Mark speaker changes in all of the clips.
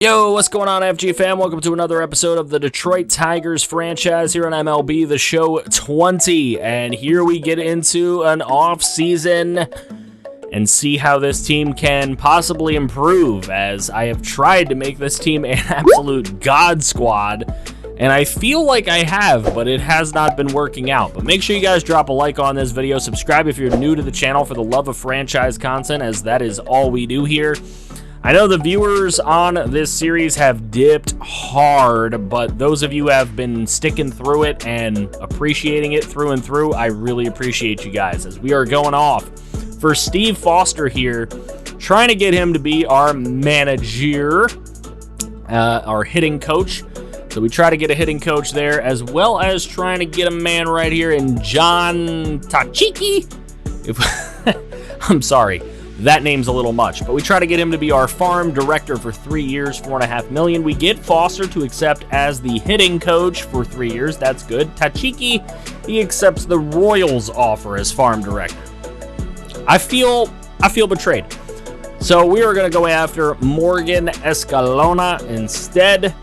Speaker 1: Yo, what's going on, FG fam? Welcome to another episode of the Detroit Tigers franchise here on MLB, the show 20. And here we get into an off-season and see how this team can possibly improve, as I have tried to make this team an absolute god squad. And I feel like I have, but it has not been working out. But make sure you guys drop a like on this video. Subscribe if you're new to the channel for the love of franchise content, as that is all we do here. I know the viewers on this series have dipped hard, but those of you who have been sticking through it and appreciating it through and through, I really appreciate you guys, as we are going off for Steve Foster here, trying to get him to be our manager, our hitting coach. So we try to get a hitting coach there, as well as trying to get a man right here in John Tachiki. I'm sorry. That name's a little much, but we try to get him to be our farm director for 3 years, $4.5 million. We get Foster to accept as the hitting coach for 3 years. That's good. Tachiki, he accepts the Royals offer as farm director. I feel betrayed. So we are going to go after Morgan Escalona instead.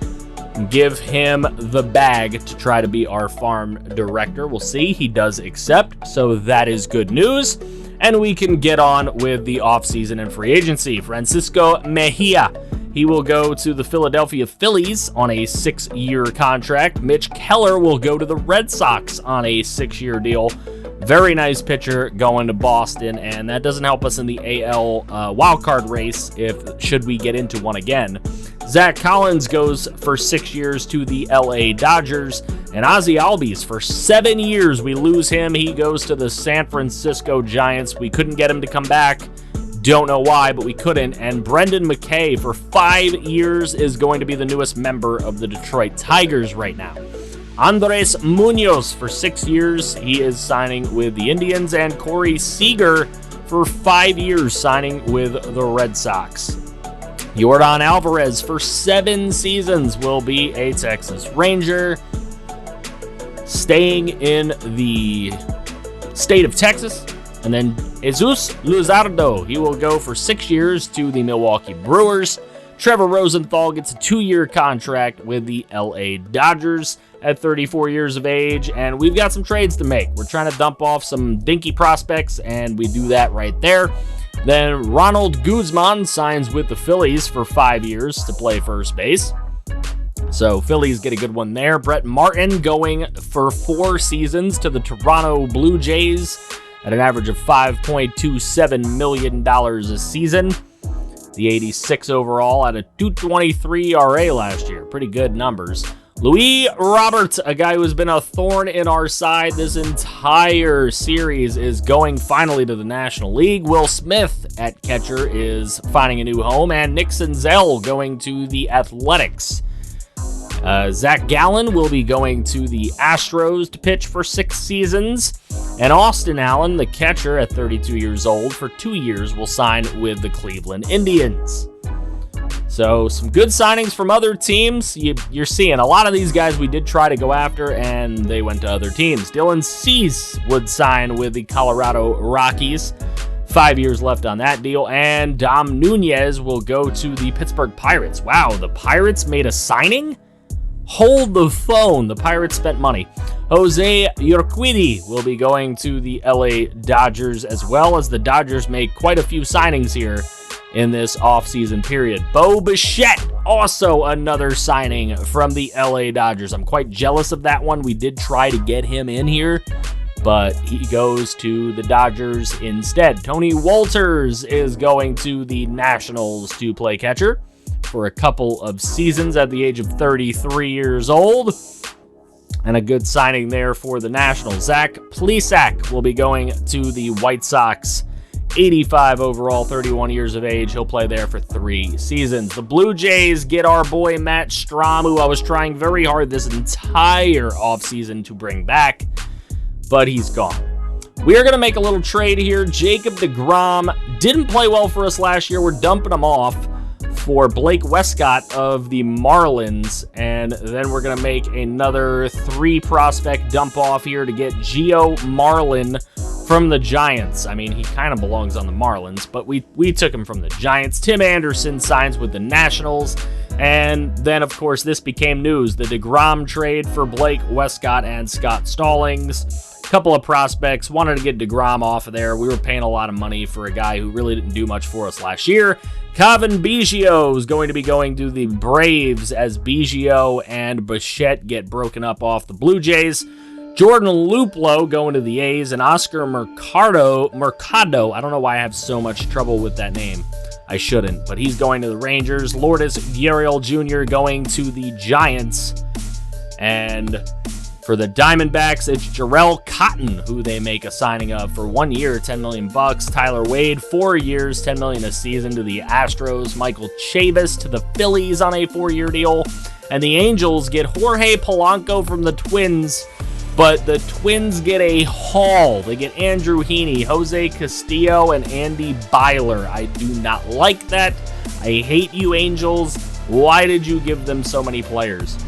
Speaker 1: Give him the bag to try to be our farm director. We'll see. He does accept, so that is good news. And we can get on with the offseason and free agency. Francisco Mejia, he will go to the Philadelphia Phillies on a 6-year contract. Mitch Keller will go to the Red Sox on a 6-year deal. Very nice pitcher going to Boston, and that doesn't help us in the AL wildcard race should we get into one again. Zach Collins goes for 6 years to the LA Dodgers, and Ozzie Albies for 7 years. We lose him. He goes to the San Francisco Giants. We couldn't get him to come back. Don't know why, but we couldn't. And Brendan McKay for 5 years is going to be the newest member of the Detroit Tigers right now. Andres Munoz for 6 years. He is signing with the Indians. And Corey Seager for 5 years signing with the Red Sox. Yordan Alvarez for 7 seasons will be a Texas Ranger, staying in the state of Texas. And then Jesus Luzardo, he will go for 6 years to the Milwaukee Brewers. Trevor Rosenthal gets a 2-year contract with the LA Dodgers at 34 years of age, and we've got some trades to make. We're trying to dump off some dinky prospects, and we do that right there. Then Ronald Guzman signs with the Phillies for 5 years to play first base. So Phillies get a good one there. Brett Martin going for 4 seasons to the Toronto Blue Jays at an average of $5.27 million a season. The 86 overall at a 2.23 ERA last year. Pretty good numbers. Louis Roberts, a guy who's been a thorn in our side this entire series, is going finally to the National League. Will Smith at catcher is finding a new home, and Nick Senzel going to the Athletics. Zach Gallen will be going to the Astros to pitch for 6 seasons. And Austin Allen, the catcher at 32 years old, for 2 years will sign with the Cleveland Indians. So some good signings from other teams. You're seeing a lot of these guys we did try to go after, and they went to other teams. Dylan Cease would sign with the Colorado Rockies. 5 years left on that deal. And Dom Nunez will go to the Pittsburgh Pirates. Wow, the Pirates made a signing? Hold the phone. The Pirates spent money. Jose Urquidy will be going to the LA Dodgers, as well as the Dodgers make quite a few signings here in this offseason period. Bo Bichette, also another signing from the LA Dodgers. I'm quite jealous of that one. We did try to get him in here, but he goes to the Dodgers instead. Tony Walters is going to the Nationals to play catcher for a couple of seasons at the age of 33 years old. And a good signing there for the Nationals. Zach Plesac will be going to the White Sox. 85 overall, 31 years of age. He'll play there for 3 seasons. The Blue Jays get our boy Matt Strahm, who I was trying very hard this entire offseason to bring back, but he's gone. We are going to make a little trade here. Jacob deGrom didn't play well for us last year. We're dumping him off for Blake Westcott of the Marlins, and then we're going to make another 3 prospect dump off here to get Gio Marlin from the Giants. I mean, he kind of belongs on the Marlins, but we took him from the Giants. Tim Anderson signs with the Nationals. And then, of course, this became news. The DeGrom trade for Blake Westcott and Scott Stallings. A couple of prospects wanted to get DeGrom off of there. We were paying a lot of money for a guy who really didn't do much for us last year. Kevin Biggio is going to be going to the Braves as Biggio and Bichette get broken up off the Blue Jays. Jordan Luplow going to the A's, and Oscar Mercado, I don't know why I have so much trouble with that name. I shouldn't, but he's going to the Rangers. Lourdes Gurriel Jr. going to the Giants. And for the Diamondbacks, it's Jarrell Cotton, who they make a signing of for 1 year, $10 million. Tyler Wade, 4 years, $10 million a season to the Astros. Michael Chavis to the Phillies on a 4-year deal. And the Angels get Jorge Polanco from the Twins, but the Twins get a haul. They get Andrew Heaney, Jose Castillo, and Andy Byler. I do not like that. I hate you, Angels. Why did you give them so many players?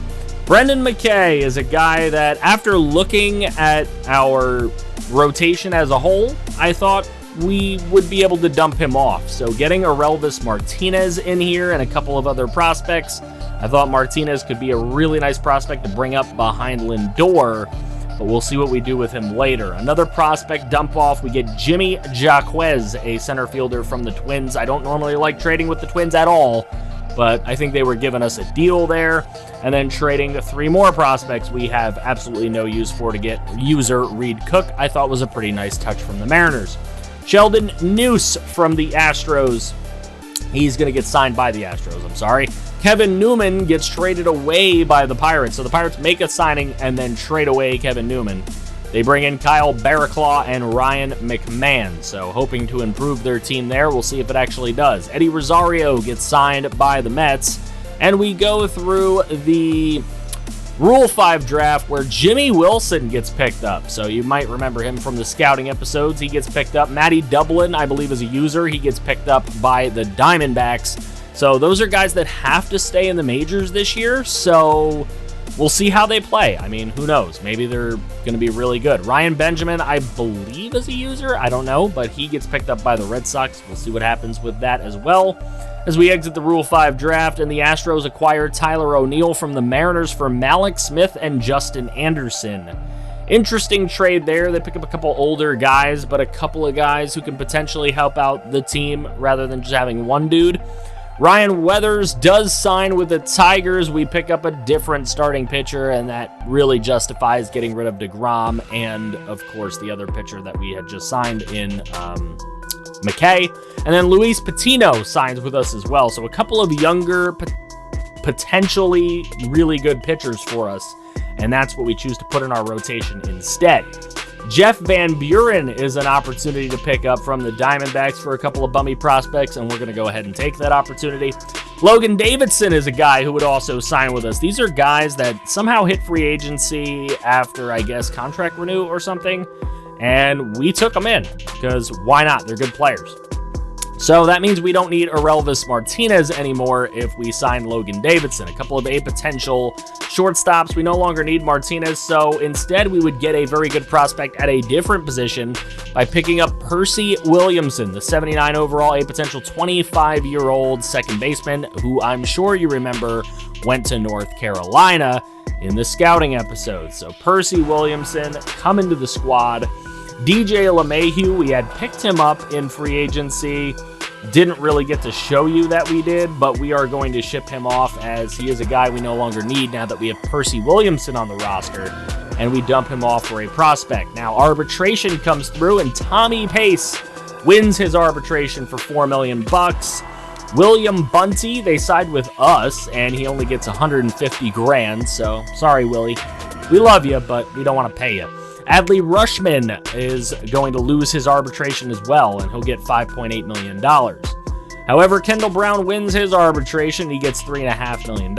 Speaker 1: Brendan McKay is a guy that, after looking at our rotation as a whole, I thought we would be able to dump him off. So getting Aurelvis Martinez in here and a couple of other prospects, I thought Martinez could be a really nice prospect to bring up behind Lindor, but we'll see what we do with him later. Another prospect dump off, we get Jimmy Jaquez, a center fielder from the Twins. I don't normally like trading with the Twins at all, but I think they were giving us a deal there. And then trading 3 more prospects we have absolutely no use for to get user Reed Cook, I thought was a pretty nice touch from the Mariners. Sheldon Noose from the Astros. He's going to get signed by the Astros, I'm sorry. Kevin Newman gets traded away by the Pirates. So the Pirates make a signing and then trade away Kevin Newman. They bring in Kyle Barraclaw and Ryan McMahon. So hoping to improve their team there. We'll see if it actually does. Eddie Rosario gets signed by the Mets. And we go through the Rule 5 draft where Jimmy Wilson gets picked up. So you might remember him from the scouting episodes. He gets picked up. Matty Dublin, I believe, is a user. He gets picked up by the Diamondbacks. So those are guys that have to stay in the majors this year. So we'll see how they play. I mean, who knows? Maybe they're going to be really good. Ryan Benjamin, I believe, is a user. I don't know, but he gets picked up by the Red Sox. We'll see what happens with that as well. As we exit the Rule 5 draft, and the Astros acquire Tyler O'Neill from the Mariners for Malik Smith and Justin Anderson. Interesting trade there. They pick up a couple older guys, but a couple of guys who can potentially help out the team rather than just having one dude. Ryan Weathers does sign with the Tigers. We pick up a different starting pitcher, and that really justifies getting rid of DeGrom and, of course, the other pitcher that we had just signed in McKay. And then Luis Patino signs with us as well. So a couple of younger, potentially really good pitchers for us. And that's what we choose to put in our rotation instead. Jeff Van Buren is an opportunity to pick up from the Diamondbacks for a couple of bummy prospects, and we're going to go ahead and take that opportunity. Logan Davidson is a guy who would also sign with us. These are guys that somehow hit free agency after, I guess, contract renew or something. And we took them in because why not? They're good players. So that means we don't need Aurelvis Martinez anymore if we sign Logan Davidson. A couple of potential shortstops. We no longer need Martinez, so instead we would get a very good prospect at a different position by picking up Percy Williamson, the 79 overall, a potential 25-year-old second baseman who I'm sure you remember went to North Carolina in the scouting episode. So Percy Williamson coming to the squad. DJ LeMahieu, we had picked him up in free agency. Didn't really get to show you that we did, but we are going to ship him off as he is a guy we no longer need now that we have Percy Williamson on the roster, and we dump him off for a prospect. Now, arbitration comes through, and Tommy Pace wins his arbitration for $4 million. William Bunty, they signed with us, and he only gets $150,000, so sorry, Willie. We love you, but we don't want to pay you. Adley Rushman is going to lose his arbitration as well, and he'll get $5.8 million. However, Kendall Brown wins his arbitration. He gets $3.5 million,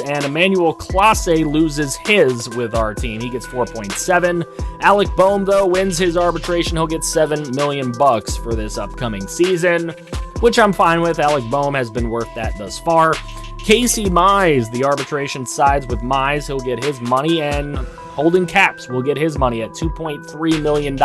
Speaker 1: and Emmanuel Clase loses his with our team. He gets $4.7. Alec Boehm, though, wins his arbitration. He'll get $7 million for this upcoming season, which I'm fine with. Alec Boehm has been worth that thus far. Casey Mize, the arbitration sides with Mize. He'll get his money, and Holden Caps will get his money at $2.3 million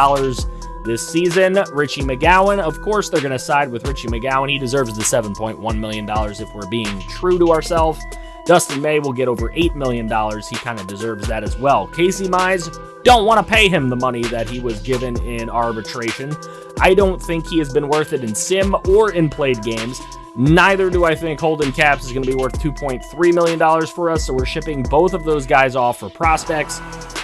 Speaker 1: this season. Richie McGowan, of course, they're going to side with Richie McGowan. He deserves the $7.1 million if we're being true to ourselves. Dustin May will get over $8 million. He kind of deserves that as well. Casey Mize, don't want to pay him the money that he was given in arbitration. I don't think he has been worth it in sim or in played games. Neither do I think Holden Caps is going to be worth $2.3 million for us, so we're shipping both of those guys off for prospects.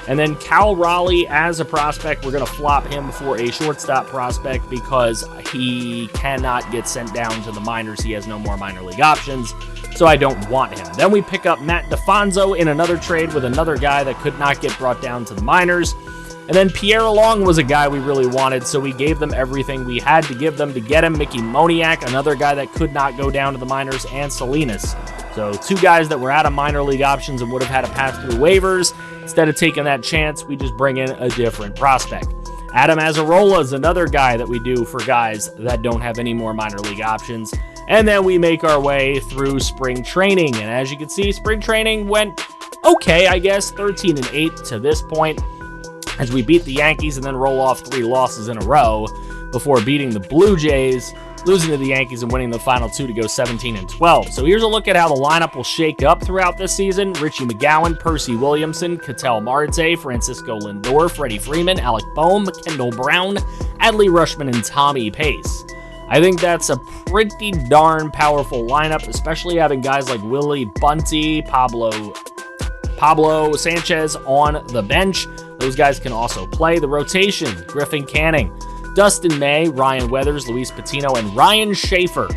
Speaker 1: And then Cal Raleigh as a prospect, we're going to flop him for a shortstop prospect because he cannot get sent down to the minors. He has no more minor league options, so I don't want him. Then we pick up Matt DeFonso in another trade with another guy that could not get brought down to the minors. And then Pierre Long was a guy we really wanted, so we gave them everything we had to give them to get him. Mickey Moniak, another guy that could not go down to the minors, and Salinas. So two guys that were out of minor league options and would have had to pass through waivers. Instead of taking that chance, we just bring in a different prospect. Adam Azzarola is another guy that we do for guys that don't have any more minor league options. And then we make our way through spring training. And as you can see, spring training went okay, I guess, 13-8 to this point, as we beat the Yankees and then roll off 3 losses in a row before beating the Blue Jays, losing to the Yankees and winning the final 2 to go 17-12. So here's a look at how the lineup will shake up throughout this season. Richie McGowan, Percy Williamson, Ketel Marte, Francisco Lindor, Freddie Freeman, Alec Boehm, Kendall Brown, Adley Rutschman, and Tommy Pace. I think that's a pretty darn powerful lineup, especially having guys like Willie Bunty, Pablo Sanchez on the bench. Those guys can also play. The rotation, Griffin Canning, Dustin May, Ryan Weathers, Luis Patino, and Ryan Schaefer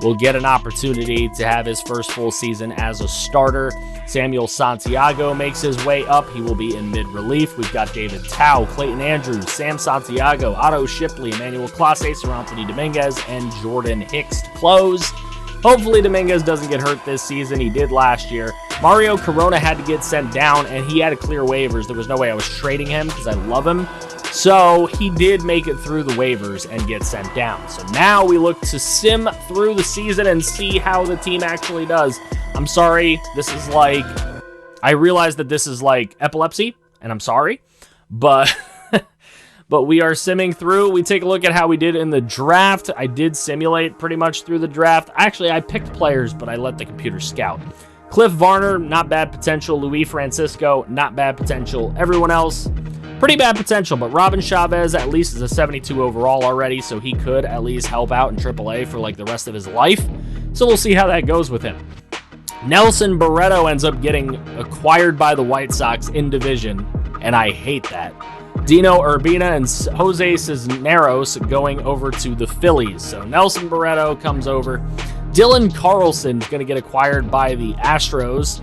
Speaker 1: will get an opportunity to have his first full season as a starter. Samuel Santiago makes his way up. He will be in mid-relief. We've got David Tao, Clayton Andrews, Sam Santiago, Otto Shipley, Emmanuel Clase, Sir Anthony Dominguez, and Jordan Hicks to close. Hopefully Dominguez doesn't get hurt this season. He did last year. Mario Corona had to get sent down, and he had to clear waivers. There was no way I was trading him because I love him. So he did make it through the waivers and get sent down. So now we look to sim through the season and see how the team actually does. I'm sorry, this is like, I realize that this is like epilepsy, and I'm sorry, but but we are simming through. We take a look at how we did in the draft. I did simulate pretty much through the draft. Actually, I picked players, but I let the computer scout. Cliff Varner, not bad potential. Luis Francisco, not bad potential. Everyone else, pretty bad potential, but Robin Chavez at least is a 72 overall already, so he could at least help out in AAA for like the rest of his life. So we'll see how that goes with him. Nelson Barreto ends up getting acquired by the White Sox in division, and I hate that. Dino Urbina and Jose Cisneros going over to the Phillies. So Nelson Barreto comes over. Dylan Carlson is going to get acquired by the Astros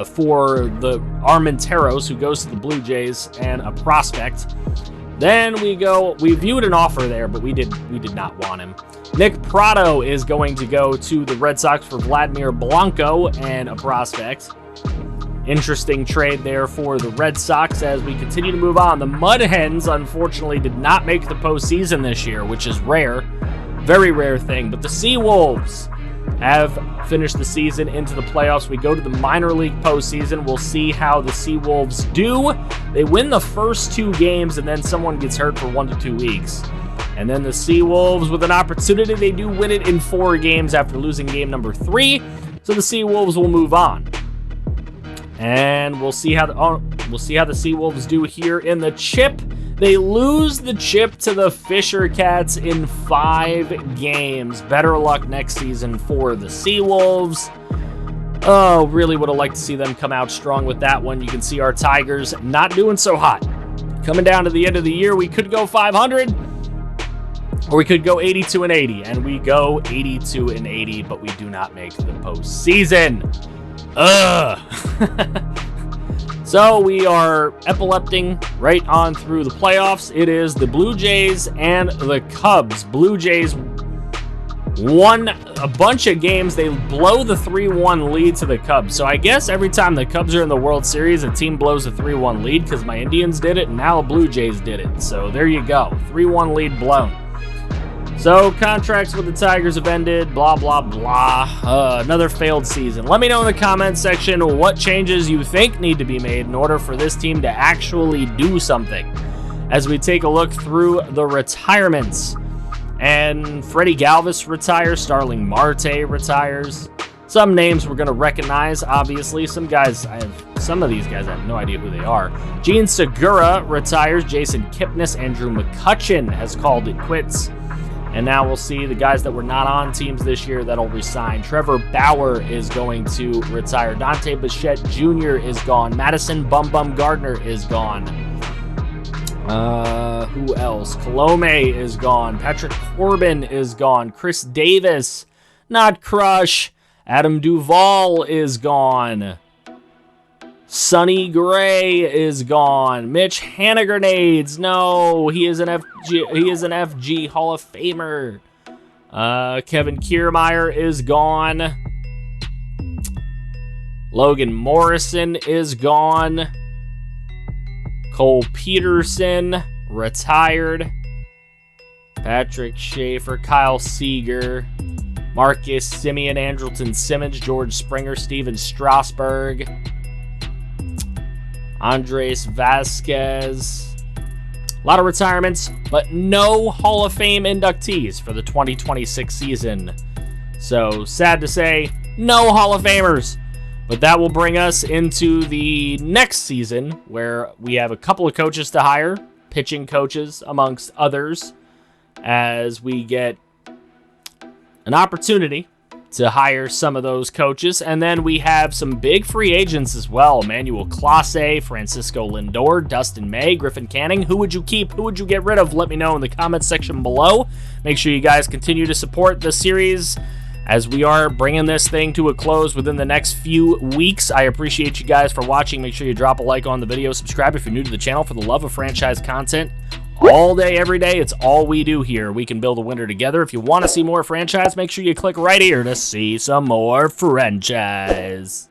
Speaker 1: for the Armenteros, who goes to the Blue Jays, and a prospect. Then we viewed an offer there, but we did not want him. Nick Prado is going to go to the Red Sox for Vladimir Blanco and a prospect. Interesting trade there for the Red Sox as we continue to move on. The Mud Hens, unfortunately, did not make the postseason this year, which is rare. Very rare thing. But the Seawolves have finished the season into the playoffs. We go to the minor league postseason. We'll see how the Seawolves do. They win the first 2 games, and then someone gets hurt for 1 to 2 weeks. And then the Seawolves, with an opportunity, they do win it in 4 games after losing game number 3. So the Seawolves will move on. And we'll see how the Seawolves do here in the chip. They lose the chip to the Fisher Cats in 5 games. Better luck next season for the Seawolves. Oh, really would have liked to see them come out strong with that one. You can see our Tigers not doing so hot. Coming down to the end of the year, we could go 500, or we could go 82-80, and we go 82-80, but we do not make the postseason. So we are epilepting right on through the playoffs. It is the Blue Jays and the Cubs. Blue Jays won a bunch of games. They blow the 3-1 lead to the Cubs. So I guess every time the Cubs are in the World Series, a team blows a 3-1 lead because my Indians did it and now the Blue Jays did it. So there you go. 3-1 lead blown. So contracts with the Tigers have ended, blah, blah, blah. Another failed season. Let me know in the comments section what changes you think need to be made in order for this team to actually do something. as we take a look through the retirements. And Freddie Galvis retires, Starling Marte retires. Some names we're going to recognize, obviously. Some of these guys, I have no idea who they are. Gene Segura retires, Jason Kipnis, Andrew McCutchen has called it quits. And now we'll see the guys that were not on teams this year that'll resign. Trevor Bauer is going to retire. Dante Bichette Jr. is gone. Madison Bum Bum Gardner is gone. Who else? Colome is gone. Patrick Corbin is gone. Chris Davis, not Crush. Adam Duvall is gone. Sonny Gray is gone. Mitch Hannagrenades, no, he is an FG Hall of Famer. Kevin Kiermaier is gone. Logan Morrison is gone. Cole Peterson retired. Patrick Schaefer, Kyle Seager, Marcus Simeon, Andrelton Simmons, George Springer, Steven Strasburg, Andres Vasquez. A lot of retirements, but no Hall of Fame inductees for the 2026 season. So, sad to say, no Hall of Famers. But that will bring us into the next season, where we have a couple of coaches to hire, pitching coaches amongst others, as we get an opportunity to hire some of those coaches. And then we have some big free agents as well. Emmanuel Clase, Francisco Lindor, Dustin May, Griffin Canning. Who would you keep? Who would you get rid of? Let me know in the comments section below. Make sure you guys continue to support the series as we are bringing this thing to a close within the next few weeks. I appreciate you guys for watching. Make sure you drop a like on the video. Subscribe if you're new to the channel. For the love of franchise content, all day, every day, it's all we do here. We can build a winner together. If you want to see more franchise, make sure you click right here to see some more franchise.